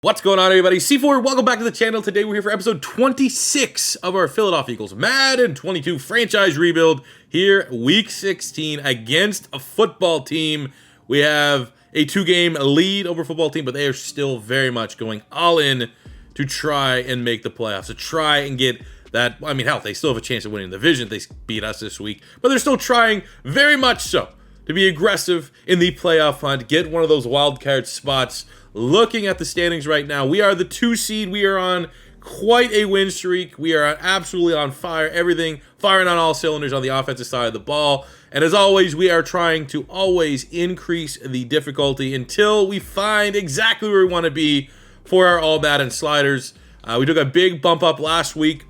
What's going on, everybody? C4, welcome back to the channel. Today we're here for episode 26 of our Philadelphia Eagles Madden 22 franchise rebuild here, week 16 against a football team. We have a 2-game lead over football team, but they are still very much going all in to try and make the playoffs, to try and get that. I mean, hell, they still have a chance of winning the division. They beat us this week, but they're still trying very much so to be aggressive in the playoff hunt, get one of those wild card spots. Looking at the standings right now, we are the 2 seed. We are on quite a win streak. We are absolutely on fire. Everything firing on all cylinders on the offensive side of the ball. And as always, we are trying to always increase the difficulty until we find exactly where we want to be for our All Madden sliders. We took a big bump up last week,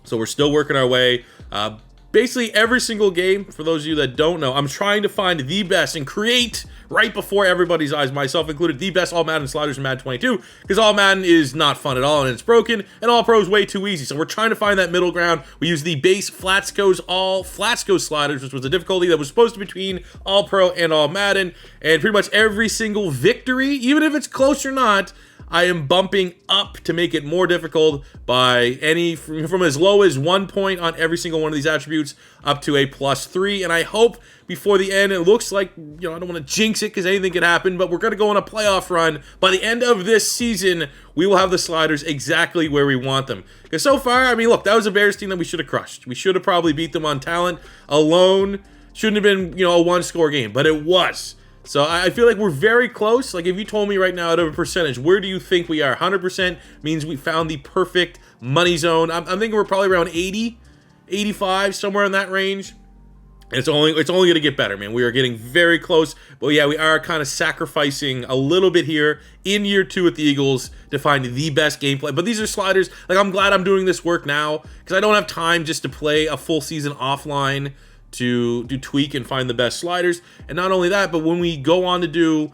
so we're still working our way. Basically, every single game, for those of you that don't know, I'm trying to find the best and create right before everybody's eyes, myself included, the best All Madden sliders in Madden 22, because All Madden is not fun at all, and it's broken, and All Pro is way too easy. So we're trying to find that middle ground. We use the base Flatsco sliders, which was a difficulty that was supposed to be between All Pro and All Madden, and pretty much every single victory, even if it's close or not, I am bumping up to make it more difficult by from as low as 1 point on every single one of these attributes up to a +3. And I hope before the end, it looks like, I don't want to jinx it because anything could happen, but we're going to go on a playoff run. By the end of this season, we will have the sliders exactly where we want them. Because so far, I mean, look, that was a Bears team that we should have crushed. We should have probably beat them on talent alone. Shouldn't have been, a one-score game, but it was. So I feel like we're very close. Like, if you told me right now out of a percentage, where do you think we are? 100% means we found the perfect money zone. I'm thinking we're probably around 80, 85, somewhere in that range. And it's only going to get better, man. We are getting very close. But yeah, we are kind of sacrificing a little bit here in year 2 with the Eagles to find the best gameplay. But these are sliders. Like, I'm glad I'm doing this work now because I don't have time just to play a full season offline to tweak and find the best sliders. And not only that, but when we go on to do,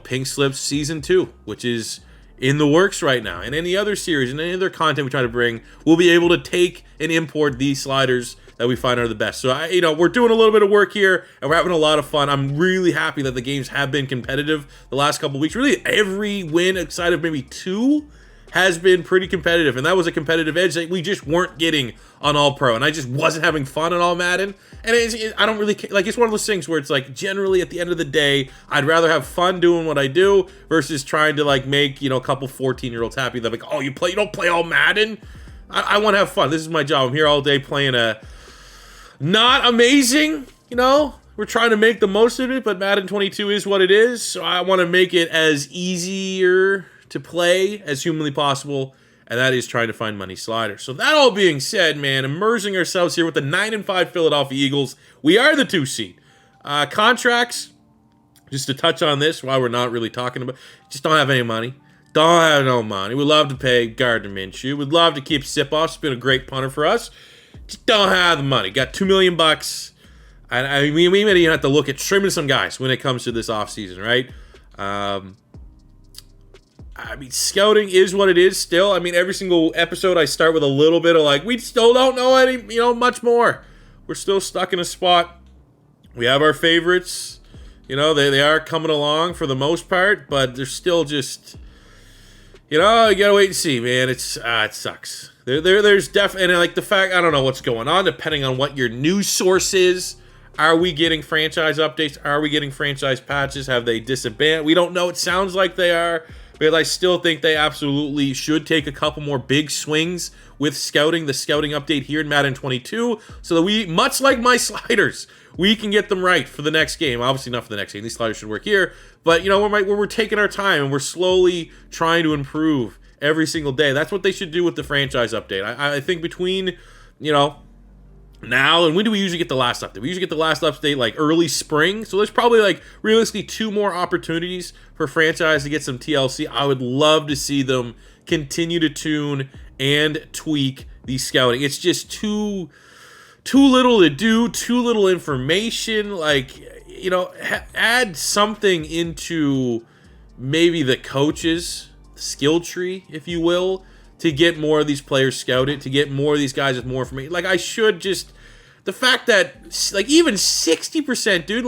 Pink Slips Season 2, which is in the works right now, and any other series and any other content we try to bring, we'll be able to take and import these sliders that we find are the best. So, we're doing a little bit of work here, and we're having a lot of fun. I'm really happy that the games have been competitive the last couple weeks. Really, every win outside of maybe 2 has been pretty competitive, and that was a competitive edge that we just weren't getting on All Pro, and I just wasn't having fun on All Madden. And I don't really like. It's one of those things where it's like, generally at the end of the day, I'd rather have fun doing what I do versus trying to make a couple 14-year-olds happy. They're like, oh, you don't play All Madden? I want to have fun. This is my job. I'm here all day playing a not amazing. We're trying to make the most of it, but Madden 22 is what it is. So I want to make it as easier to play as humanly possible, and that is trying to find money sliders. So that all being said, man, immersing ourselves here with the 9-5 Philadelphia Eagles. We are the 2 seed. Contracts, just to touch on this while we're not really talking about, just don't have any money. Don't have no money. We'd love to pay Gardner Minshew. We'd love to keep Sipoff. It's been a great punter for us. Just don't have the money. Got $2 million bucks. And we may even have to look at trimming some guys when it comes to this offseason, right? Scouting is what it is still. Every single episode I start with a little bit of we still don't know any, much more. We're still stuck in a spot. We have our favorites. They are coming along for the most part, but they're still just, you gotta wait and see, man. It sucks. There's definitely, the fact, I don't know what's going on, depending on what your news source is. Are we getting franchise updates? Are we getting franchise patches? Have they disbanded? We don't know. It sounds like they are. But I still think they absolutely should take a couple more big swings with scouting, the scouting update here in Madden 22, so that we, much like my sliders, we can get them right for the next game. Obviously not for the next game. These sliders should work here. But, we're taking our time, and we're slowly trying to improve every single day. That's what they should do with the franchise update. I think between, now, and when do we usually get the last update? We usually get the last update early spring. So there's probably realistically 2 more opportunities for franchise to get some TLC. I would love to see them continue to tune and tweak the scouting. It's just too little to do, too little information. Add something into maybe the coaches' skill tree, if you will, to get more of these players scouted, to get more of these guys with more information. I should just, the fact that, even 60%, dude,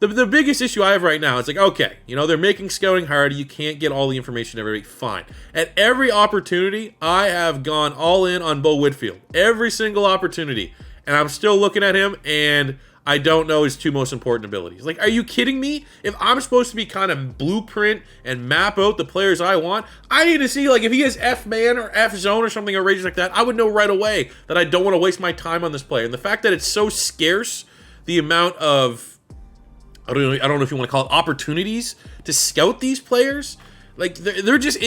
the biggest issue I have right now, it's like, okay, you know, they're making scouting hard. You can't get all the information every week. Fine. At every opportunity, I have gone all in on Bo Whitfield. Every single opportunity. And I'm still looking at him, and I don't know his two most important abilities. Like, are you kidding me? If I'm supposed to be kind of blueprint and map out the players I want, I need to see, like, if he has F-man or F-zone or something outrageous like that, I would know right away that I don't want to waste my time on this player. And the fact that it's so scarce, the amount of, I don't know if you want to call it opportunities to scout these players, like, they're just,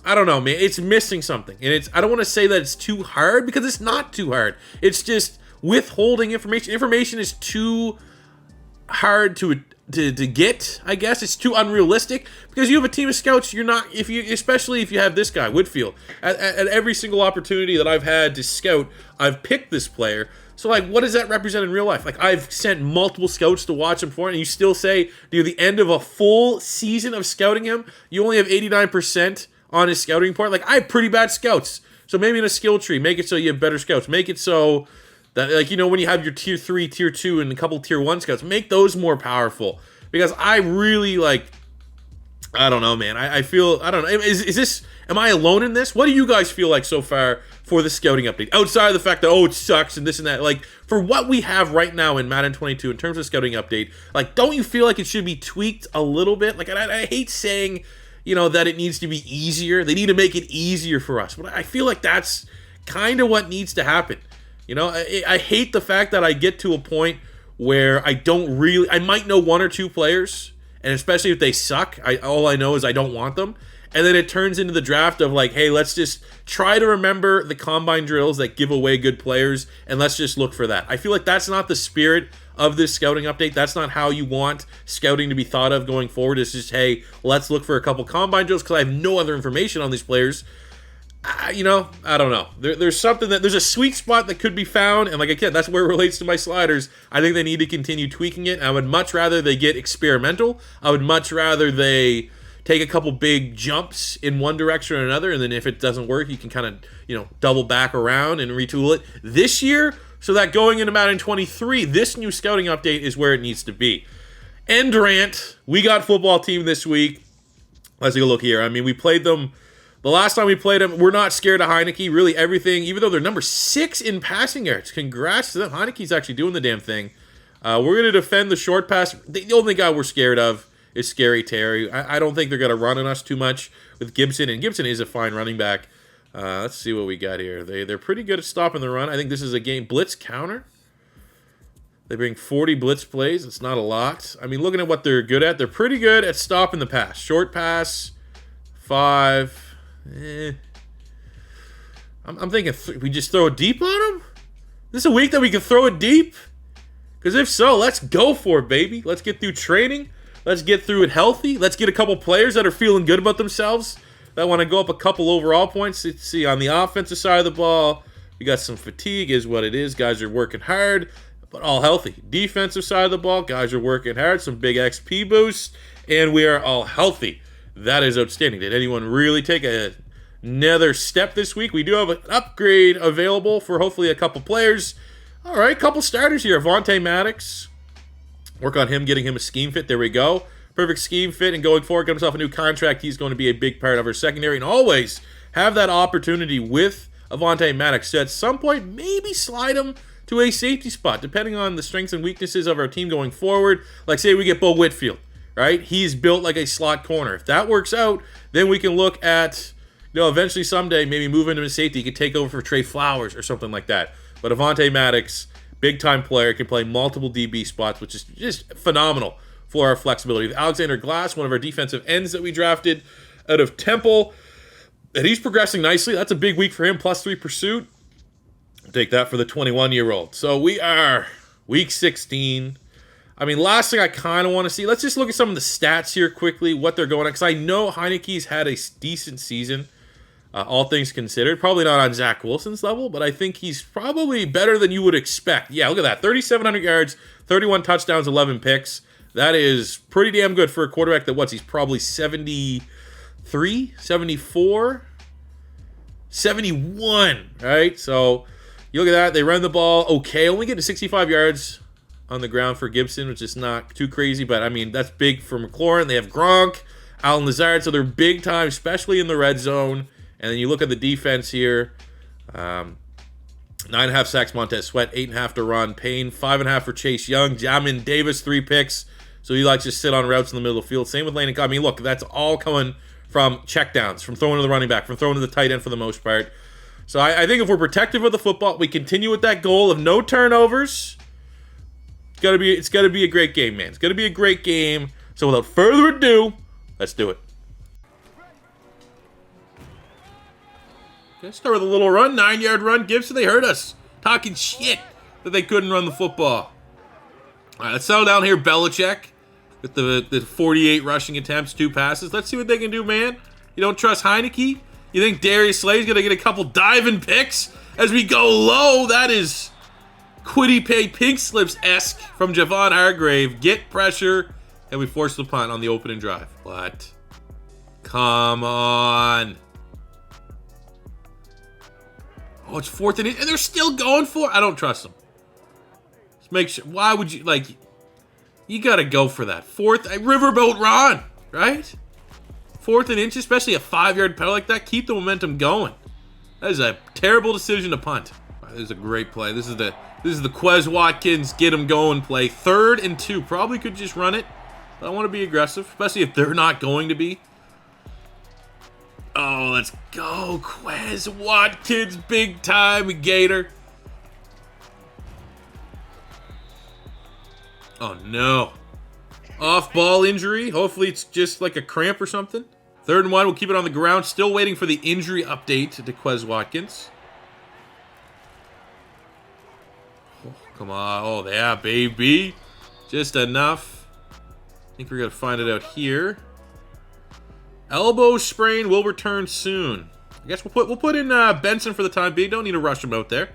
I don't know, man. It's missing something. And I don't want to say that it's too hard, because it's not too hard. It's just withholding information. Information is too hard to get, I guess. It's too unrealistic, because you have a team of scouts. You're not, especially if you have this guy, Whitfield. At every single opportunity that I've had to scout, I've picked this player. So, like, what does that represent in real life? Like, I've sent multiple scouts to watch him for, and you still say, near the end of a full season of scouting him, you only have 89% on his scouting report. Like, I have pretty bad scouts. So maybe in a skill tree, make it so you have better scouts. Make it so that, like, you know, when you have your tier 3, tier 2, and a couple tier 1 scouts, make those more powerful. Because I really, like, I don't know, man. I feel, I don't know. Is this, am I alone in this? What do you guys feel like so far for the scouting update? Outside of the fact that, oh, it sucks and this and that. Like, for what we have right now in Madden 22 in terms of scouting update, like, don't you feel like it should be tweaked a little bit? Like, I hate saying, you know, that it needs to be easier. They need to make it easier for us. But I feel like that's kind of what needs to happen. You know, I hate the fact that I get to a point where I might know one or two players, and especially if they suck, all I know is I don't want them. And then it turns into the draft of like, hey, let's just try to remember the combine drills that give away good players, and let's just look for that. I feel like that's not the spirit of this scouting update. That's not how you want scouting to be thought of going forward. It's just, hey, let's look for a couple combine drills, because I have no other information on these players. You know, I don't know. There's something there's a sweet spot that could be found, and like again, that's where it relates to my sliders. I think they need to continue tweaking it. I would much rather they get experimental. I would much rather they take a couple big jumps in one direction or another, and then if it doesn't work, you can kind of, you know, double back around and retool it this year, so that going into Madden 23, this new scouting update is where it needs to be. End rant. We got football team this week. Let's take a look here. I mean, we played them. The last time we played them, we're not scared of Heineke. Really, everything, even though they're number 6 in passing yards. Congrats to them. Heineke's actually doing the damn thing. We're going to defend the short pass. The only guy we're scared of is Scary Terry. I don't think they're going to run on us too much with Gibson, and Gibson is a fine running back. Let's see what we got here. They're pretty good at stopping the run. I think this is a game blitz counter. They bring 40 blitz plays. It's not a lot. I mean, looking at what they're good at, they're pretty good at stopping the pass. Short pass, 5. I'm thinking we just throw it deep on them? This is a week that we can throw it deep? Because if so, let's go for it, baby. Let's get through training. Let's get through it healthy. Let's get a couple players that are feeling good about themselves, that want to go up a couple overall points. Let's see, on the offensive side of the ball, we got some fatigue is what it is. Guys are working hard, but all healthy. Defensive side of the ball, guys are working hard. Some big XP boosts, and we are all healthy. That is outstanding. Did anyone really take another step this week? We do have an upgrade available for hopefully a couple players. All right, couple starters here. Avonte Maddox. Work on him, getting him a scheme fit. There we go. Perfect scheme fit, and going forward, get himself a new contract. He's going to be a big part of our secondary, and always have that opportunity with Avonte Maddox to at some point maybe slide him to a safety spot, depending on the strengths and weaknesses of our team going forward. Like, say we get Bo Whitfield, right? He's built like a slot corner. If that works out, then we can look at, you know, eventually someday maybe move into a safety. He could take over for Trey Flowers or something like that. But Avonte Maddox, big-time player, can play multiple DB spots, which is just phenomenal for our flexibility. Alexander Glass, one of our defensive ends that we drafted out of Temple, and he's progressing nicely. That's a big week for him, +3 pursuit. Take that for the 21-year-old. So we are week 16. I mean, last thing I kind of want to see, let's just look at some of the stats here quickly, what they're going on, because I know Heineke's had a decent season, all things considered. Probably not on Zach Wilson's level, but I think he's probably better than you would expect. Yeah, look at that. 3,700 yards, 31 touchdowns, 11 picks. That is pretty damn good for a quarterback that, he's probably 73, 74, 71, right? So you look at that. They run the ball okay, only getting to 65 yards on the ground for Gibson, which is not too crazy, but I mean, that's big for McLaurin. They have Gronk, Allen Lazard, so they're big time, especially in the red zone. And then you look at the defense here. 9.5 sacks, Montez Sweat, 8.5 to Ron Payne, 5.5 for Chase Young, Jamin Davis, 3 picks. So he likes to sit on routes in the middle of the field. Same with Lane and Cobb. I mean, look, that's all coming from checkdowns, from throwing to the running back, from throwing to the tight end for the most part. So I think if we're protective of the football, we continue with that goal of no turnovers. It's gotta be a great game, man. It's gotta be a great game. So without further ado, let's do it. Okay, start with a little run, 9-yard run. Gibson, they hurt us. Talking shit that they couldn't run the football. All right, let's settle down here, Belichick. With the 48 rushing attempts, 2 passes. Let's see what they can do, man. You don't trust Heineke? You think Darius Slay's going to get a couple diving picks as we go low? That is Quiddy Pay Pink Slips-esque from Javon Hargrave. Get pressure, and we force the punt on the opening drive. What? Come on. Oh, it's 4th and 8, and they're still going for it. I don't trust them. Just make sure. Why would you, like, you got to go for that. 4th, Riverboat Ron, right? 4th and inch, especially a 5-yard penalty like that. Keep the momentum going. That is a terrible decision to punt. This is a great play. This is the QUEZ Watkins get him going play. 3rd and 2. Probably could just run it, but I want to be aggressive, especially if they're not going to be. Oh, let's go, QUEZ Watkins, big time Gator. Oh no. Off-ball injury. Hopefully it's just like a cramp or something. 3rd and 1, we'll keep it on the ground. Still waiting for the injury update to QUEZ Watkins. Oh, come on. Oh, yeah, baby. Just enough. I think we're going to find it out here. Elbow sprain will return soon. I guess we'll put in Benson for the time being. Don't need to rush him out there.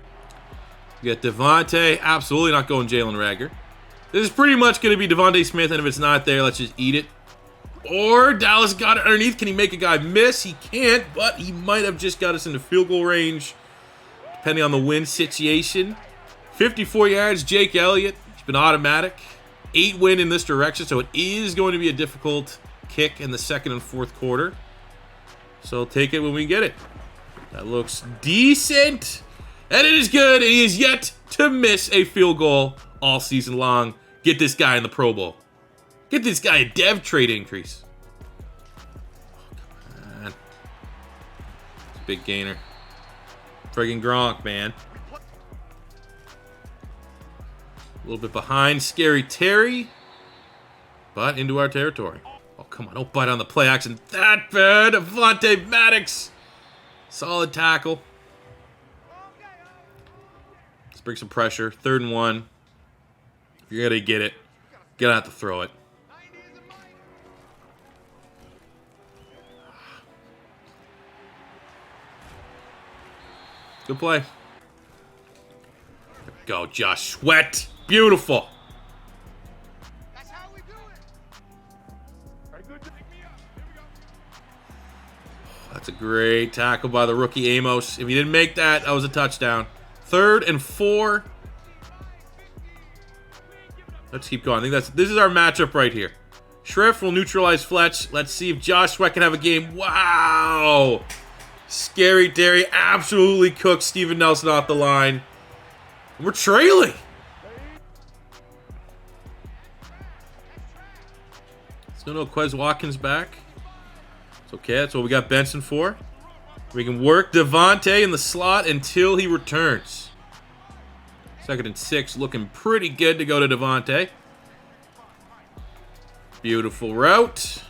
We got Devontae. Absolutely not going Jalen Rager. This is pretty much going to be Devontae Smith, and if it's not there, let's just eat it. Or Dallas got it underneath. Can he make a guy miss? He can't, but he might have just got us into field goal range, depending on the win situation. 54 yards, Jake Elliott. It's been automatic. 8 win in this direction, so it is going to be a difficult kick in the 2nd and 4th quarter. So I'll take it when we get it. That looks decent. And it is good. And he is yet to miss a field goal all season long. Get this guy in the Pro Bowl. Get this guy a dev trade increase. Oh, come on. It's a big gainer. Friggin' Gronk, man. A little bit behind Scary Terry. But into our territory. Oh, come on. Don't bite on the play action that bad. Avonte Maddox. Solid tackle. Let's bring some pressure. 3rd and 1. If you're going to get it, you're going to have to throw it. Good play. Go, Josh Sweat. Beautiful. That's how we do it. That's a great tackle by the rookie Amos. If he didn't make that, that was a touchdown. 3rd and 4. Let's keep going. I think this is our matchup right here. Schrift will neutralize Fletch. Let's see if Josh Sweat can have a game. Wow. Scary Terry absolutely cooked Steven Nelson off the line. We're trailing. Still no QUEZ Watkins back. It's okay. That's what we got Benson for. We can work Devontae in the slot until he returns. 2nd and 6, looking pretty good to go to Devontae. Beautiful route.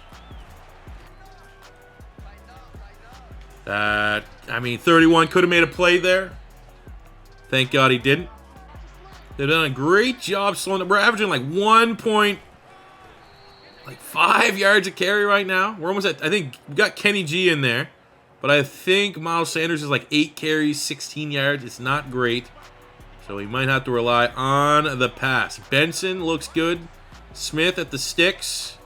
I mean, 31 could have made a play there. Thank God he didn't. They've done a great job slowing them. We're averaging like 1.5 yards a carry right now. We're almost at, I think we got Kenny G in there. But I think Miles Sanders is like 8 carries, 16 yards. It's not great. So we might have to rely on the pass. Benson looks good. Smith at the sticks.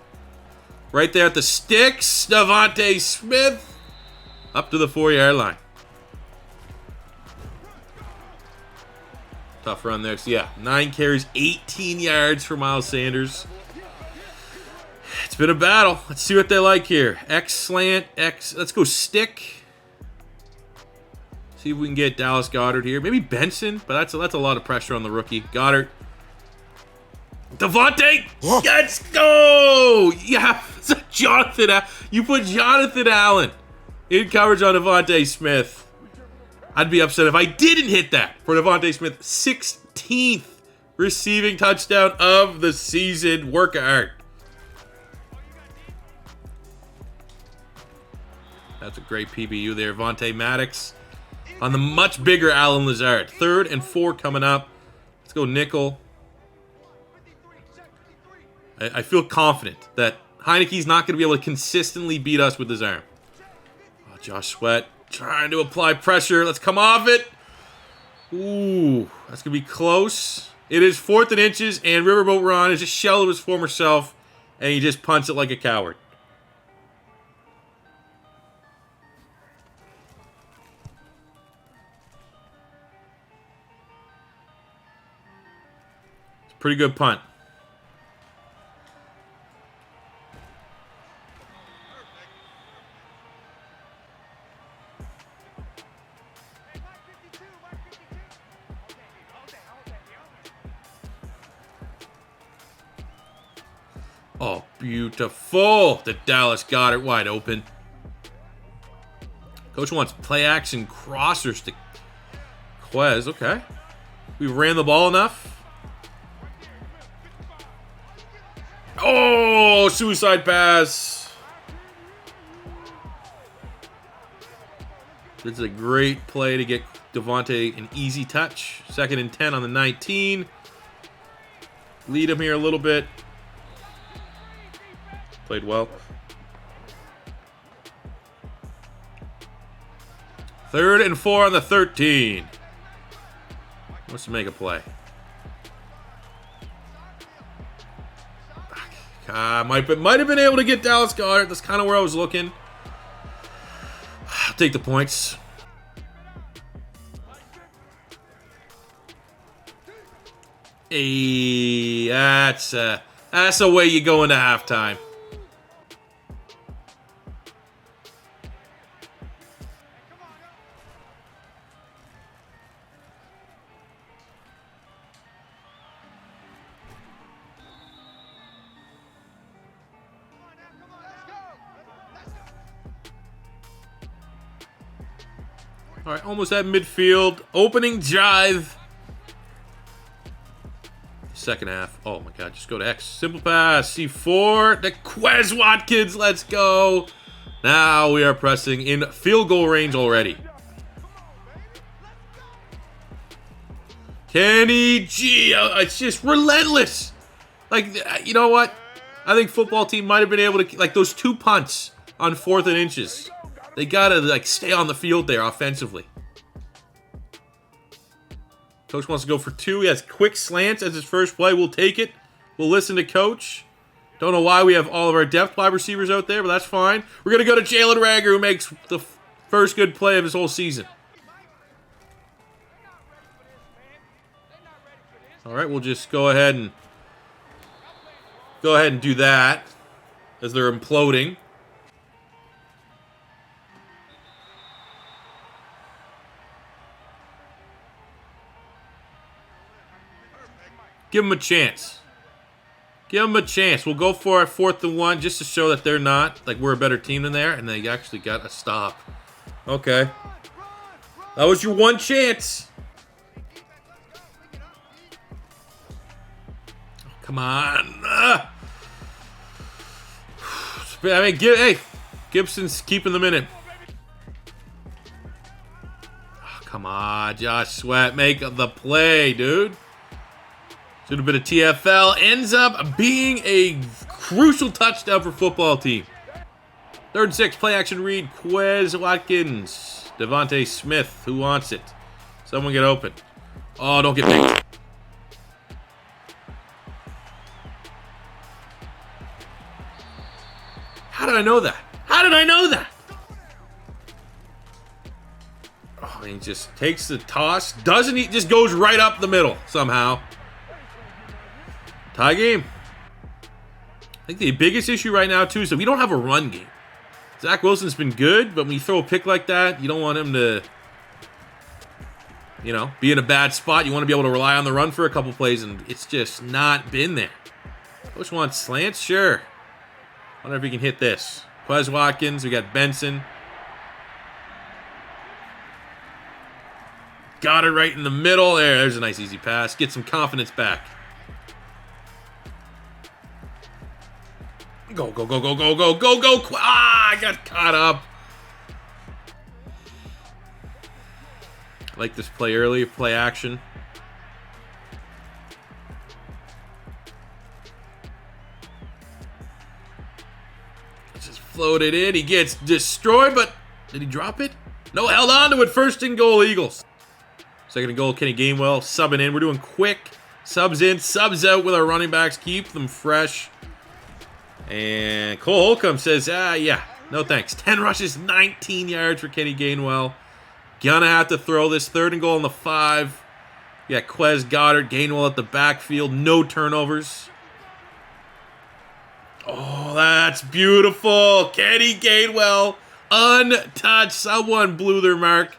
Right there at the sticks. Devontae Smith. Up to the 4-yard line. Tough run there. So yeah, 9 carries, 18 yards for Miles Sanders. It's been a battle. Let's see what they like here. X slant, X. Let's go stick. See if we can get Dallas Goedert here. Maybe Benson, but that's a lot of pressure on the rookie. Goedert. Devontae, let's go! Yeah, Jonathan. You put Jonathan Allen in coverage on Devontae Smith. I'd be upset if I didn't hit that for Devontae Smith. 16th receiving touchdown of the season. Work of art. That's a great PBU there. Vontae Maddox on the much bigger Alan Lazard. 3rd and 4 coming up. Let's go nickel. I feel confident that Heineke's not going to be able to consistently beat us with his arm. Oh, Josh Sweat trying to apply pressure. Let's come off it. Ooh, that's going to be close. It is 4th and inches, and Riverboat Ron is a shell of his former self, and he just punts it like a coward. It's a pretty good punt. Oh, beautiful. The Dallas Goedert wide open. Coach wants play action crossers to QUEZ. Okay. We ran the ball enough. Oh, suicide pass. This is a great play to get Devontae an easy touch. 2nd and 10 on the 19. Lead him here a little bit. Played well. 3rd and 4 on the 13. Wants to make a play. Might have been able to get Dallas Goedert. That's kind of where I was looking. I'll take the points. Hey, that's the way you go into halftime. All right, almost at midfield. Opening drive. 2nd half. Oh my God, just go to X. Simple pass. C4. The QUEZ Watkins. Let's go. Now we are pressing in field goal range already. Kenny G. It's just relentless. Like, you know what? I think football team might have been able to, like, those 2 punts on 4th and inches. They gotta, like, stay on the field there offensively. Coach wants to go for 2. He has quick slants as his first play. We'll take it. We'll listen to Coach. Don't know why we have all of our depth wide receivers out there, but that's fine. We're going to go to Jalen Rager, who makes the first good play of his whole season. All right, we'll just go ahead and do that as they're imploding. Give them a chance. Give them a chance. We'll go for it 4th and 1 just to show that they're not, like, we're a better team than they are, and they actually got a stop. Okay. That was your one chance. Oh, come on. I mean, hey, Gibson's keeping them in it. Oh, come on, Josh Sweat. Make the play, dude. Should have been a TFL. Ends up being a crucial touchdown for football team. 3rd and 6. Play action read. QUEZ Watkins. Devontae Smith. Who wants it? Someone get open. Oh, don't get picked. How did I know that? How did I know that? Oh, Oh, he just takes the toss. Doesn't he? Just goes right up the middle somehow. Tie game. I think the biggest issue right now, too, is that we don't have a run game. Zach Wilson's been good, but when you throw a pick like that, you don't want him to, you know, be in a bad spot. You want to be able to rely on the run for a couple plays, and it's just not been there. Coach wants slants? Sure. Wonder if he can hit this. QUEZ Watkins. We got Benson. Got it right in the middle. There's a nice easy pass. Get some confidence back. Go, go, go, go, go, go, go, go. Ah, I got caught up. I like this play early, play action. Just floated in. He gets destroyed, but did he drop it? No, held on to it. First and goal, Eagles. Second and goal, Kenny Gainwell subbing in. We're doing quick subs in, subs out with our running backs. Keep them fresh. And Cole Holcomb says, yeah, no thanks. 10 rushes, 19 yards for Kenny Gainwell. Gonna have to throw this. Third and goal on the 5. Yeah, QUEZ, Goddard, Gainwell at the backfield. No turnovers. Oh, that's beautiful. Kenny Gainwell, untouched. Someone blew their mark.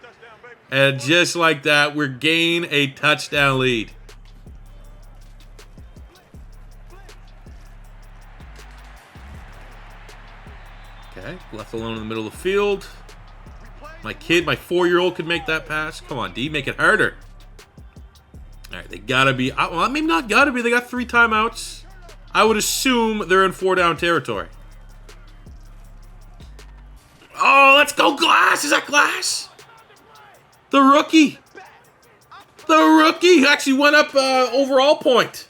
And just like that, we're gain a touchdown lead. Okay, left alone in the middle of the field. My kid, my 4-year-old could make that pass. Come on, D, make it harder. All right, they gotta be, well, maybe not gotta be. They got 3 timeouts. I would assume they're in 4-down territory. Oh, let's go, Glass. Is that Glass? The rookie. The rookie actually went up overall point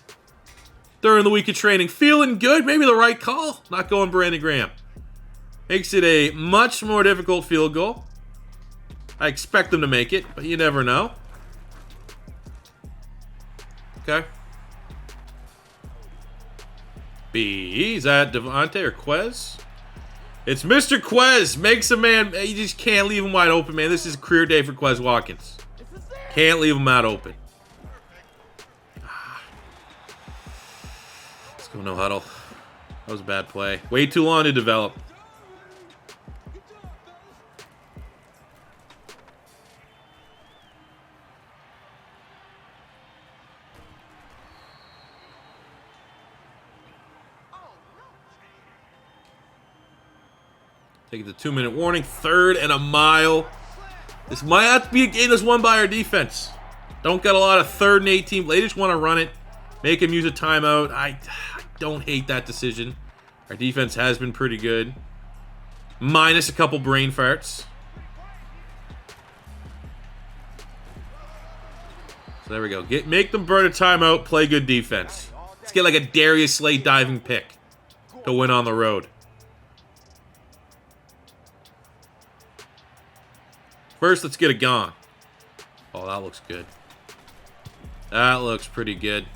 during the week of training. Feeling good. Maybe the right call. Not going Brandon Graham. Makes it a much more difficult field goal. I expect them to make it, but you never know. Okay. B. Is that Devontae or QUEZ? It's Mr. QUEZ. Makes a man. You just can't leave him wide open, man. This is a career day for QUEZ Watkins. Can't leave him out open. Let's go no huddle. That was a bad play. Way too long to develop. Take the 2-minute warning. 3rd and a mile. This might have to be a game that's won by our defense. Don't got a lot of 3rd and 18. They just want to run it. Make him use a timeout. I don't hate that decision. Our defense has been pretty good. Minus a couple brain farts. So there we go. Make them burn a timeout. Play good defense. Let's get like a Darius Slay diving pick to win on the road. First, let's get a gong. Oh, that looks good. That looks pretty good.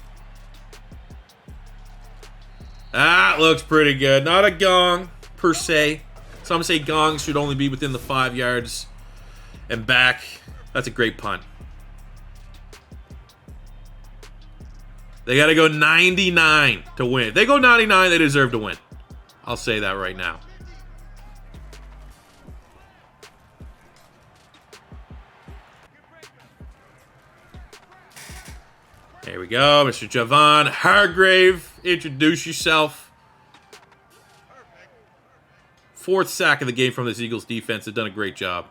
That looks pretty good. Not a gong, per se. Some say gongs should only be within the 5 yards and back. That's a great punt. They got to go 99 to win. If they go 99, they deserve to win. I'll say that right now. There we go, Mr. Javon Hargrave. Introduce yourself. 4th sack of the game from this Eagles defense. They've done a great job.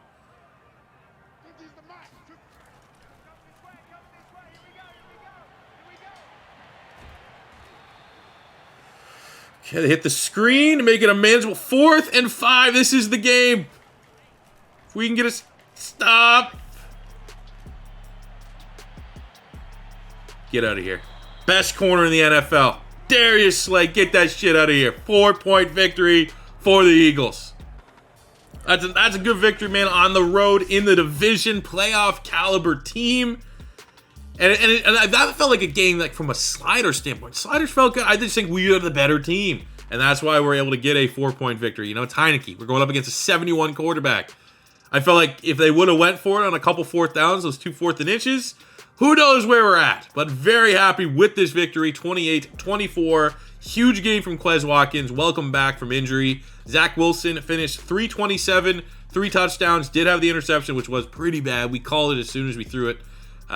Okay, they hit the screen to make it a manageable. 4th and 5. This is the game. If we can get a stop. Get out of here. Best corner in the NFL. Darius Slay, get that shit out of here. 4-point victory for the Eagles. That's a good victory, man, on the road in the division playoff caliber team. And that felt like a game like from a slider standpoint. Sliders felt good. I just think we are the better team. And that's why we're able to get a 4-point victory. You know, it's Heineke. We're going up against a 71 quarterback. I felt like if they would have went for it on a couple fourth downs, those 2 4th and inches, who knows where we're at. But very happy with this victory, 28-24. Huge game from QUEZ Watkins. Welcome back from injury. Zach Wilson finished 327, 3 touchdowns. Did have the interception, which was pretty bad. We called it as soon as we threw it.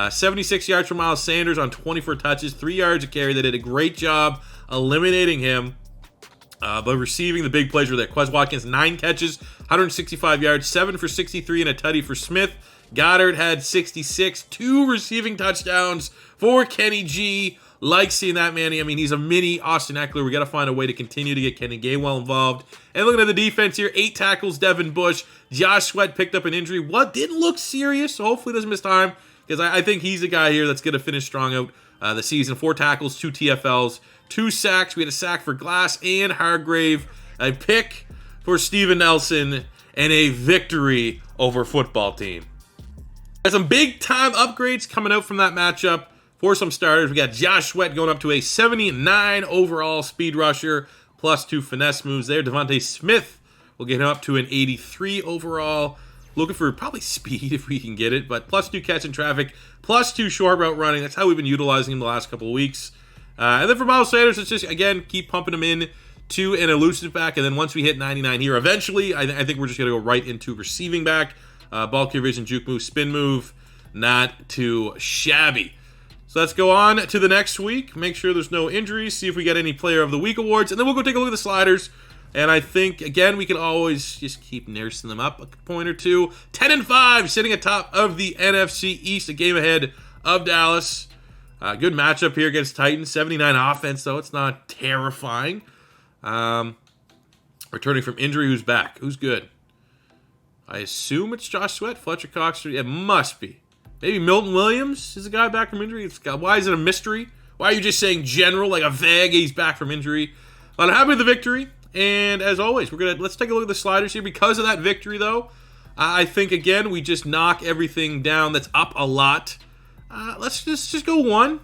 76 yards from Miles Sanders on 24 touches, 3 yards a carry. They did a great job eliminating him. But receiving the big plays were there. QUEZ Watkins, 9 catches, 165 yards, 7 for 63 and a tutty for Smith. Goddard had 66, 2 receiving touchdowns for Kenny G. Like seeing that, man. I mean, he's a mini Austin Eckler. We got to find a way to continue to get Kenny Gainwell involved. And looking at the defense here, 8 tackles, Devin Bush. Josh Sweat picked up an injury. What didn't look serious, so hopefully doesn't miss time, because I think he's a guy here that's going to finish strong out the season. 4 tackles, 2 TFLs, 2 sacks. We had a sack for Glass and Hargrave, a pick for Steven Nelson, and a victory over football team. Got some big time upgrades coming out from that matchup. For some starters, we got Josh Sweat going up to a 79 overall speed rusher, plus 2 finesse moves there. Devontae Smith will get him up to an 83 overall. Looking for probably speed if we can get it, but plus 2 catch in traffic, plus 2 short route running. That's how we've been utilizing him the last couple of weeks. And then for Miles Sanders, it's just, again, keep pumping him in to an elusive back. And then once we hit 99 here, eventually, I think we're just going to go right into receiving back. Ball carrier vision, juke move, spin move, not too shabby. So let's go on to the next week. Make sure there's no injuries. See if we get any Player of the Week awards. And then we'll go take a look at the sliders. And I think, again, we can always just keep nursing them up a point or two. 10-5, sitting atop of the NFC East, a game ahead of Dallas. Good matchup here against Titans. 79 offense, though. It's not terrifying. Returning from injury, who's back? Who's good? I assume it's Josh Sweat, Fletcher Cox. It must be. Maybe Milton Williams is a guy back from injury. Why is it a mystery? Why are you just saying general, like a vague, he's back from injury? But I'm happy with the victory. And as always, let's take a look at the sliders here. Because of that victory, though, I think, again, we just knock everything down that's up a lot. Let's just go 1.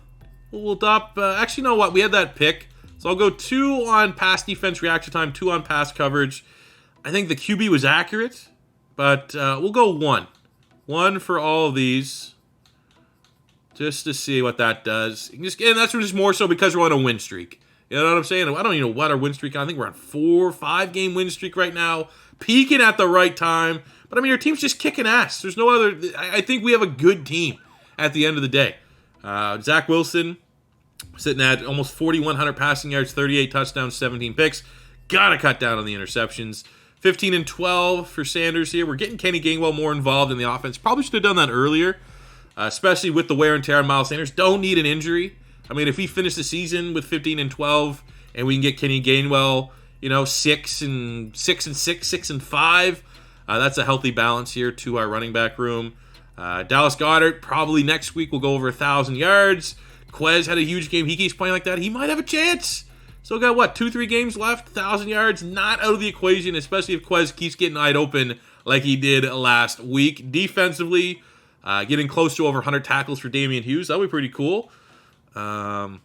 We'll drop, actually, you know what? We had that pick. So I'll go 2 on pass defense reaction time, 2 on pass coverage. I think the QB was accurate, but we'll go 1. 1 for all of these, just to see what that does. And that's just more so because we're on a win streak. You know what I'm saying? I don't even know what our win streak is. I think we're on 4-5 game win streak right now, peaking at the right time. But I mean, our team's just kicking ass. There's no other. I think we have a good team at the end of the day. Zach Wilson sitting at almost 4,100 passing yards, 38 touchdowns, 17 picks. Gotta cut down on the interceptions. 15-12 for Sanders here. We're getting Kenny Gainwell more involved in the offense. Probably should have done that earlier, especially with the wear and tear on Miles Sanders. Don't need an injury. I mean, if we finish the season with 15-12 and we can get Kenny Gainwell, 6-6, 6-5, that's a healthy balance here to our running back room. Dallas Goedert, probably next week will go over 1,000 yards. QUEZ had a huge game. He keeps playing like that. He might have a chance. Still got, 2-3 games left, 1,000 yards, not out of the equation, especially if QUEZ keeps getting eyed open like he did last week. Defensively, getting close to over 100 tackles for Damian Hughes. That'll be pretty cool. From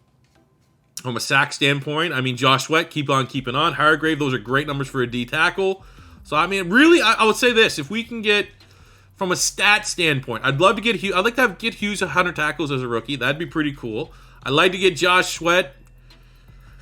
a sack standpoint, I mean, Josh Sweat, keep on keeping on. Hargrave, those are great numbers for a D tackle. So, I mean, really, I would say this. If we can get, from a stat standpoint, I'd love to get Hughes. I'd like to get Hughes 100 tackles as a rookie. That'd be pretty cool. I'd like to get Josh Sweat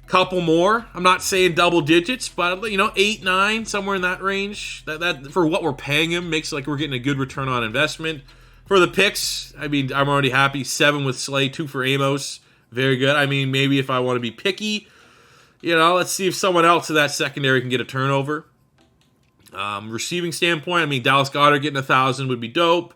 couple more. I'm not saying double digits, but 8, 9, somewhere in that range. That for what we're paying him makes like we're getting a good return on investment. For the picks, I mean, I'm already happy. 7 with Slay, 2 for Amos. Very good. I mean, maybe if I want to be picky, let's see if someone else in that secondary can get a turnover. Receiving standpoint, I mean, Dallas Goedert getting 1,000 would be dope.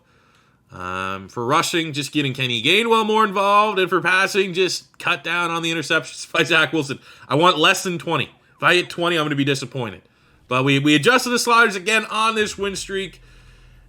For rushing, just getting Kenny Gainwell more involved. And for passing, just cut down on the interceptions by Zach Wilson. I want less than 20. If I hit 20, I'm going to be disappointed. But we adjusted the sliders again on this win streak.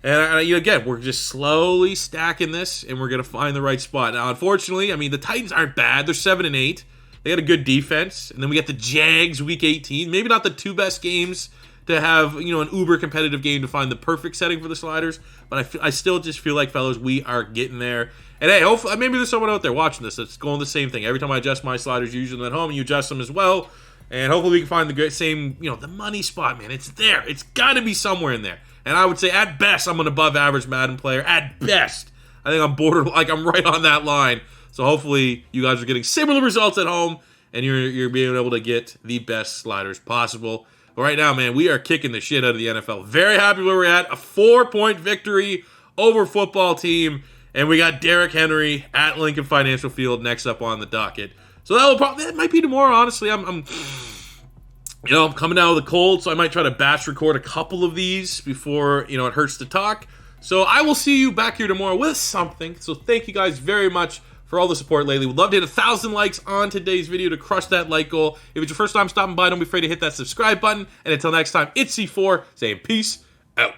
And again, we're just slowly stacking this, and we're going to find the right spot. Now, unfortunately, I mean, the Titans aren't bad. They're 7-8. They got a good defense. And then we got the Jags week 18. Maybe not the 2 best games to have, an uber competitive game to find the perfect setting for the sliders. But I still just feel like, fellas, we are getting there. And hey, hopefully, maybe there's someone out there watching this that's going the same thing. Every time I adjust my sliders, you use them at home, you adjust them as well. And hopefully we can find the great same, the money spot, man. It's there. It's got to be somewhere in there. And I would say, at best, I'm an above-average Madden player. At best. I think I'm I'm right on that line. So hopefully you guys are getting similar results at home, and you're being able to get the best sliders possible. But right now, man, we are kicking the shit out of the NFL. Very happy where we're at. A 4-point victory over football team. And we got Derrick Henry at Lincoln Financial Field next up on the docket. So that might be tomorrow, honestly. I'm coming out of the cold, so I might try to batch record a couple of these before, it hurts to talk. So I will see you back here tomorrow with something. So thank you guys very much for all the support lately. We'd love to hit 1,000 likes on today's video to crush that like goal. If it's your first time stopping by, don't be afraid to hit that subscribe button. And until next time, it's C4 saying peace out.